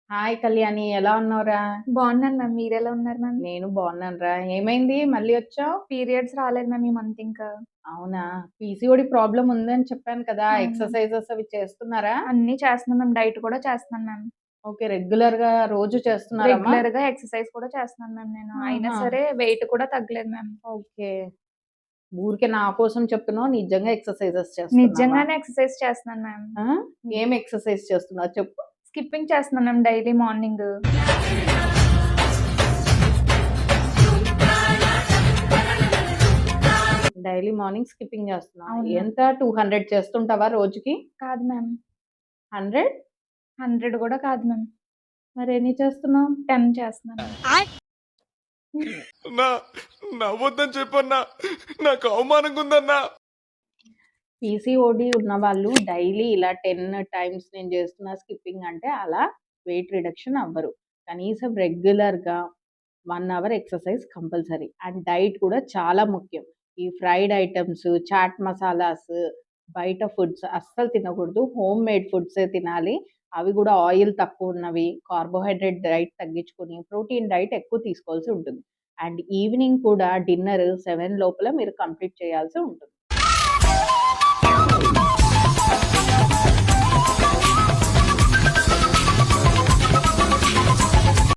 Hi Kalyani, ఎలా ఉన్నావురా? బాగున్నాను మ్యామ్. మీరెలా ఉన్నారు మ్యామ్? నేను బాగున్నానురా. ఏమైంది మళ్ళీ వచ్చావు? పీరియడ్స్ రాలేదు మ్యామ్ ఈ మంత్ ఇంకా. అవునా? పీసీఓడి ప్రాబ్లం ఉందని చెప్పాను కదా. అవును మ్యామ్. ఎక్సర్సైజెస్ అవి చేస్తున్నారా? అన్నీ చేస్తున్నాను మ్యామ్. డైట్ కూడా చేస్తున్నాను మ్యామ్. ఓకే, రెగ్యులర్ గా రోజు చేస్తున్నారమ్మా? రెగ్యులర్ గా ఎక్సర్సైజ్ కూడా చేస్తున్నాను మ్యామ్ నేను. అయినా ఆహా. సరే వెయిట్ కూడా తగ్గలేదు మ్యామ్. ఓకే. ఊరికే నా కోసం చెప్తున్నావు, నిజంగా ఎక్సర్సైజెస్ చేస్తున్నావా? నిజంగానే ఎక్సర్సైజ్ చేస్తున్నాను మ్యామ్. ఆ? ఏం ఎక్సర్సైజ్ చేస్తున్నావు చెప్పు. స్కిప్పింగ్ చేస్తున్నాను ma'am daily morning. Daily morning skipping చేస్తున్నావు? అవును మ్యామ్. ఎంత 200 చేస్తుంటావా రోజుకి? కాదు మ్యామ్. 100? 100 కూడా కాదు మ్యామ్. మరి ఎన్ని చేస్తున్నావు? 10 చేస్తున్నాను. అన్నా నవ్వొద్దని చెప్పన్నా, నాకు అవమానంగా ఉందన్నా. పీసీఓడి ఉన్న వాళ్ళు డైలీ ఇలా 10 టైమ్స్ నేను చేస్తున్నా స్కిప్పింగ్ అంటే అలా వెయిట్ రిడక్షన్ అవ్వరు. కనీసం రెగ్యులర్గా 1 hour exercise compulsory. And diet కూడా చాలా ముఖ్యం. ఈ ఫ్రైడ్ ఐటమ్స్, చాట్ మసాలాస్, బయట ఫుడ్స్ అస్సలు తినకూడదు. హోమ్ మేడ్ ఫుడ్సే తినాలి. అవి కూడా ఆయిల్ తక్కువ ఉన్నవి, కార్బోహైడ్రేట్ డైట్ తగ్గించుకొని ప్రోటీన్ డైట్ ఎక్కువ తీసుకోవాల్సి ఉంటుంది. అండ్ ఈవినింగ్ కూడా డిన్నర్ 7 లోపల మీరు కంప్లీట్ చేయాల్సి ఉంటుంది.